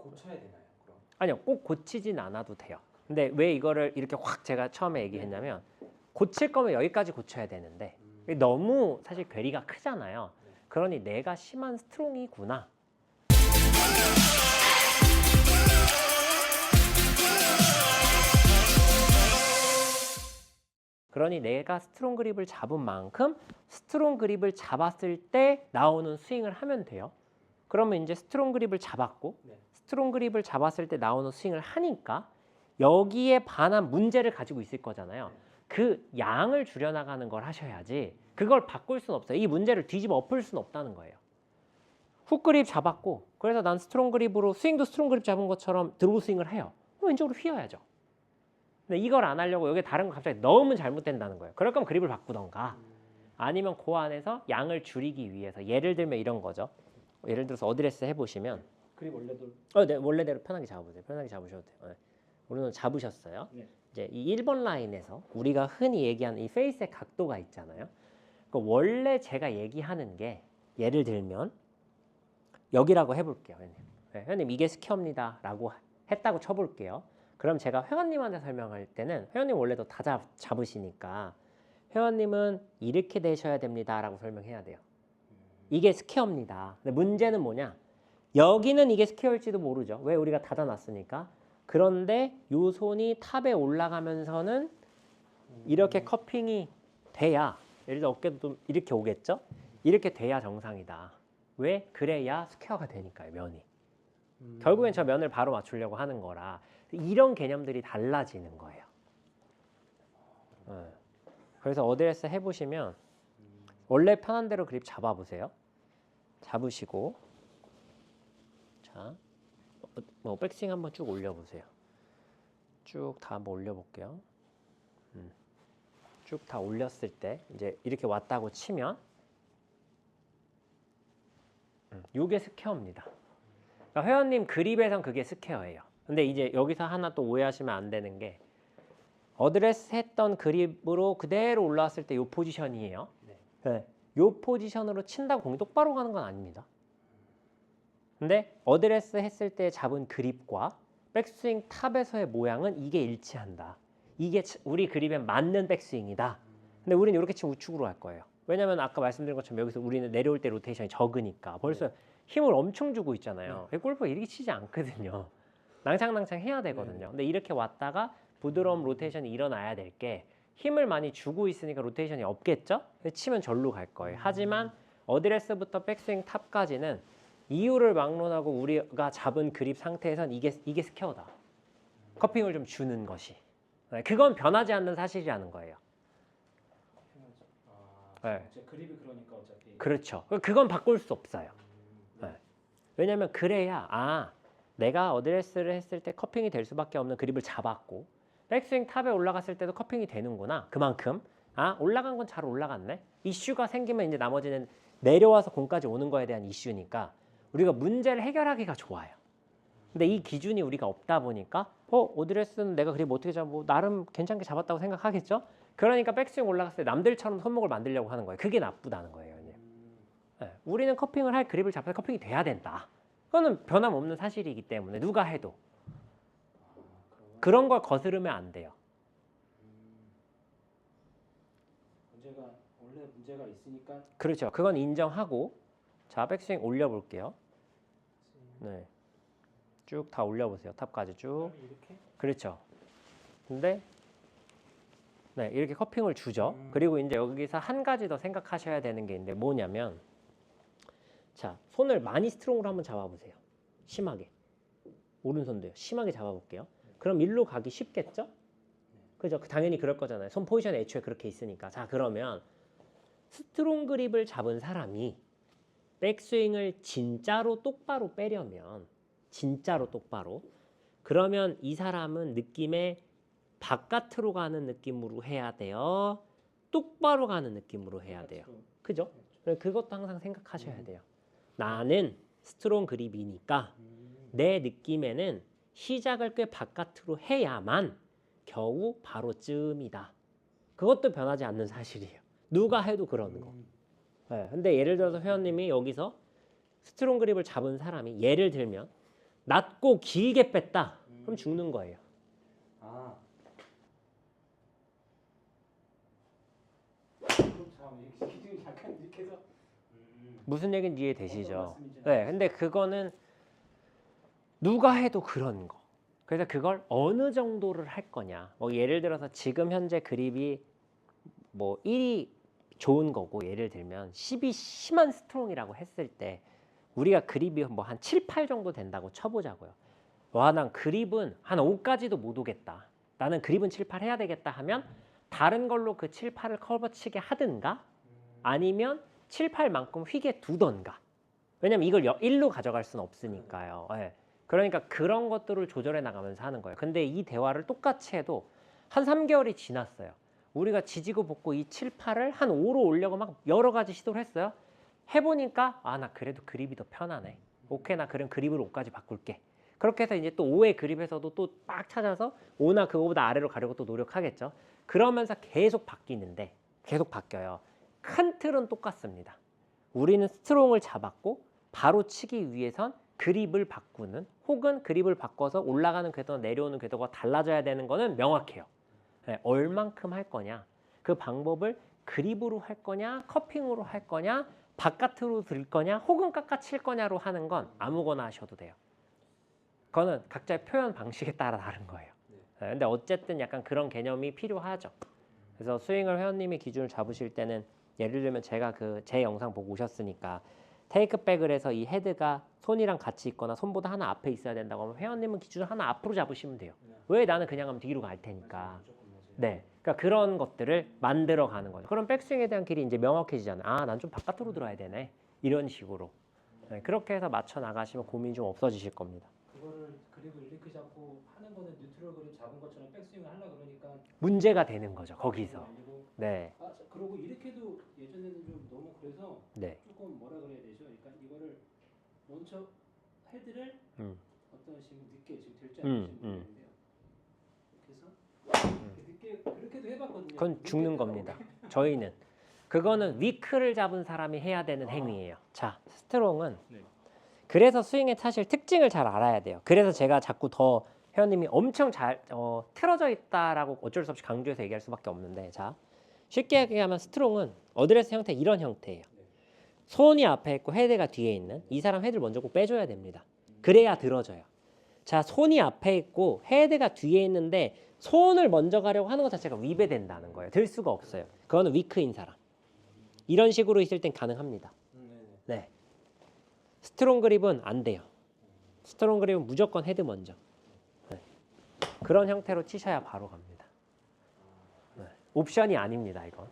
고쳐야 되나요? 그럼? 아니요, 꼭 고치진 않아도 돼요. 근데 왜 이거를 이렇게 확 제가 처음에 얘기했냐면 고칠 거면 여기까지 고쳐야 되는데 너무 사실 괴리가 크잖아요. 그러니 내가 심한 스트롱이구나. 그러니 내가 스트롱 그립을 잡은 만큼 스트롱 그립을 잡았을 때 나오는 스윙을 하면 돼요. 그러면 이제 스트롱 그립을 잡았고 스트롱 그립을 잡았을 때 나오는 스윙을 하니까 여기에 반한 문제를 가지고 있을 거잖아요. 그 양을 줄여나가는 걸 하셔야지 그걸 바꿀 수는 없어요. 이 문제를 뒤집어 엎을 수는 없다는 거예요. 훅 그립 잡았고 그래서 난 스트롱 그립으로 스윙도 스트롱 그립 잡은 것처럼 드로우 스윙을 해요. 왼쪽으로 휘어야죠. 근데 이걸 안 하려고 여기 다른 거 갑자기 넣으면 잘못된다는 거예요. 그럴 거면 그립을 바꾸던가 아니면 그 안에서 양을 줄이기 위해서 예를 들면 이런 거죠. 예를 들어서 어드레스 해보시면 그립 원래도 네, 원래대로 편하게 잡아보세요. 편하게 잡으셔도 돼요. 네. 우리는 잡으셨어요. 네. 이제 이 1번 라인에서 우리가 흔히 얘기하는 이 페이스의 각도가 있잖아요. 그러니까 원래 제가 얘기하는 게 예를 들면 여기라고 해볼게요. 네, 회원님 이게 스퀘어입니다 라고 했다고 쳐볼게요. 그럼 제가 회원님한테 설명할 때는 회원님 원래도 다 잡으시니까 회원님은 이렇게 되셔야 됩니다 라고 설명해야 돼요. 이게 스퀘어입니다. 근데 문제는 뭐냐? 여기는 이게 스퀘어일지도 모르죠. 왜? 우리가 닫아놨으니까. 그런데 요 손이 탑에 올라가면서는 이렇게 커핑이 돼야 예를 들어 어깨도 좀 이렇게 오겠죠? 이렇게 돼야 정상이다. 왜? 그래야 스퀘어가 되니까요. 면이. 결국엔 저 면을 바로 맞추려고 하는 거라 이런 개념들이 달라지는 거예요. 그래서 어드레스 해보시면 원래 편한 대로 그립 잡아보세요. 잡으시고 자, 뭐 백스윙 한번 쭉 올려보세요. 쭉 다 한번 올려볼게요. 쭉 다 올렸을 때 이제 이렇게 왔다고 치면 요게 스퀘어입니다. 그러니까 회원님 그립에선 그게 스퀘어예요. 근데 이제 여기서 하나 또 오해하시면 안 되는 게 어드레스 했던 그립으로 그대로 올라왔을 때 요 포지션이에요. 네. 요 포지션으로 친다고 공이 똑바로 가는 건 아닙니다. 근데 어드레스 했을 때 잡은 그립과 백스윙 탑에서의 모양은 이게 일치한다. 이게 우리 그립에 맞는 백스윙이다. 근데 우리는 이렇게 치면 우측으로 할 거예요. 왜냐면 아까 말씀드린 것처럼 여기서 우리는 내려올 때 로테이션이 적으니까 벌써 힘을 엄청 주고 있잖아요. 골프가 이렇게 치지 않거든요. 낭창낭창 해야 되거든요. 근데 이렇게 왔다가 부드러운 로테이션이 일어나야 될 게 힘을 많이 주고 있으니까 로테이션이 없겠죠? 치면 절로 갈 거예요. 하지만 어드레스부터 백스윙 탑까지는 이유를 막론하고 우리가 잡은 그립 상태에선 이게 스퀘어다. 커핑을 좀 주는 것이. 그건 변하지 않는 사실이라는 거예요. 네. 그립이 그러니까 어차피 그렇죠. 그건 바꿀 수 없어요. 네. 왜냐하면 그래야 내가 어드레스를 했을 때 커핑이 될 수밖에 없는 그립을 잡았고 백스윙 탑에 올라갔을 때도 커핑이 되는구나. 그만큼 올라간 건 잘 올라갔네. 이슈가 생기면 이제 나머지는 내려와서 공까지 오는 거에 대한 이슈니까 우리가 문제를 해결하기가 좋아요. 근데 이 기준이 우리가 없다 보니까 어드레스는 내가 그립 어떻게 잡고 나름 괜찮게 잡았다고 생각하겠죠? 그러니까 백스윙 올라갔을 때 남들처럼 손목을 만들려고 하는 거예요. 그게 나쁘다는 거예요. 네. 우리는 커핑을 할 그립을 잡아서 커핑이 돼야 된다. 그거는 변함없는 사실이기 때문에 누가 해도 그런 걸 거스르면 안 돼요. 원래 문제가 있으니까 그렇죠. 그건 인정하고 자 백스윙 올려볼게요. 네, 쭉 다 올려보세요. 탑까지 쭉. 이렇게? 그렇죠. 근데 네, 이렇게 커핑을 주죠. 그리고 이제 여기서 한 가지 더 생각하셔야 되는 게 있는데 뭐냐면 자 손을 많이 스트롱으로 한번 잡아보세요. 심하게. 오른손도요. 심하게 잡아볼게요. 그럼 일로 가기 쉽겠죠? 그죠? 당연히 그럴 거잖아요. 손 포지션이 애초에 그렇게 있으니까. 자 그러면 스트롱 그립을 잡은 사람이 백스윙을 진짜로 똑바로 빼려면 진짜로 똑바로 그러면 이 사람은 느낌에 바깥으로 가는 느낌으로 해야 돼요. 똑바로 가는 느낌으로 해야 돼요. 그죠? 그것도 항상 생각하셔야 돼요. 나는 스트롱 그립이니까 내 느낌에는 시작을 꽤 바깥으로 해야만 겨우 바로쯤이다. 그것도 변하지 않는 사실이에요. 누가 해도 그러는 거. 네, 근데 예를 들어서 회원님이 여기서 스트롱 그립을 잡은 사람이 예를 들면 낮고 길게 뺐다. 그럼 죽는 거예요. 아. 그럼 참 기준이 약간 이렇게 해서 무슨 얘기인지 어떤 이해되시죠? 말씀인지는 네, 근데 그거는 누가 해도 그런 거. 그래서 그걸 어느 정도를 할 거냐. 뭐 예를 들어서 지금 현재 그립이 뭐 1이 좋은 거고 예를 들면 10이 심한 스트롱이라고 했을 때 우리가 그립이 뭐 한 7, 8 정도 된다고 쳐보자고요. 와, 난 그립은 한 5까지도 못 오겠다. 나는 그립은 7, 8 해야 되겠다 하면 다른 걸로 그 7, 8을 커버치게 하든가 아니면 7, 8만큼 휘게 두던가. 왜냐면 이걸 1로 가져갈 수는 없으니까요. 예. 그러니까 그런 것들을 조절해 나가면서 하는 거예요. 근데 이 대화를 똑같이 해도 한 3개월이 지났어요. 우리가 지지고 볶고 이 7, 8을 한 5로 올려고 막 여러 가지 시도를 했어요. 해보니까 아, 나 그래도 그립이 더 편하네. 오케이, 나 그럼 그립을 5까지 바꿀게. 그렇게 해서 이제 또 5의 그립에서도 또 막 찾아서 5나 그거보다 아래로 가려고 또 노력하겠죠. 그러면서 계속 바뀌는데 계속 바뀌어요. 큰 틀은 똑같습니다. 우리는 스트롱을 잡았고 바로 치기 위해선 그립을 바꾸는 혹은 그립을 바꿔서 올라가는 궤도와 내려오는 궤도가 달라져야 되는 거는 명확해요. 네, 얼만큼 할 거냐, 그 방법을 그립으로 할 거냐, 커핑으로 할 거냐, 바깥으로 들 거냐, 혹은 깎아칠 거냐로 하는 건 아무거나 하셔도 돼요. 그거는 각자의 표현 방식에 따라 다른 거예요. 네, 근데 어쨌든 약간 그런 개념이 필요하죠. 그래서 스윙을 회원님이 기준을 잡으실 때는 예를 들면 제가 제 영상 보고 오셨으니까 테이크백을 해서 이 헤드가 손이랑 같이 있거나 손보다 하나 앞에 있어야 된다고 하면 회원님은 기준을 하나 앞으로 잡으시면 돼요. 왜? 나는 그냥 하면 뒤로 갈 테니까. 네, 그러니까 그런 것들을 만들어 가는 거죠. 그럼 백스윙에 대한 길이 이제 명확해지잖아요. 아, 난 좀 바깥으로 들어야 되네. 이런 식으로. 네, 그렇게 해서 맞춰 나가시면 고민이 좀 없어지실 겁니다. 그거를 그립을 이렇게 잡고 하는 거는 뉴트럴 그립 잡은 것처럼 백스윙을 하려고 그러니까 문제가 되는 거죠. 거기서. 아니고, 네, 그러고 이렇게도 예전에는 좀 너무 그래서 네, 조금 뭐라 그래야 되죠? 그러니까 이거를 먼저 헤드를 어떤 식으로 늦게 지금 될지 안 될지 모르겠는데요. 그래서 늦게 그렇게도 해봤거든요. 그건 죽는 늦게 겁니다. 저희는 그거는 위크를 잡은 사람이 해야 되는 행위예요. 자, 스트롱은 네. 그래서 스윙의 사실 특징을 잘 알아야 돼요. 그래서 제가 자꾸 더 회원님이 엄청 잘 틀어져 있다라고 어쩔 수 없이 강조해서 얘기할 수밖에 없는데, 자, 쉽게 얘기하면 스트롱은 어드레스 형태 이런 형태예요. 손이 앞에 있고 헤드가 뒤에 있는 이 사람 헤드를 먼저 꼭 빼줘야 됩니다. 그래야 들어져요. 자, 손이 앞에 있고 헤드가 뒤에 있는데 손을 먼저 가려고 하는 것 자체가 위배된다는 거예요. 들 수가 없어요. 그거는 위크인 사람. 이런 식으로 있을 땐 가능합니다. 네. 스트롱 그립은 안 돼요. 스트롱 그립은 무조건 헤드 먼저. 네. 그런 형태로 치셔야 바로 갑니다. 네. 옵션이 아닙니다, 이건.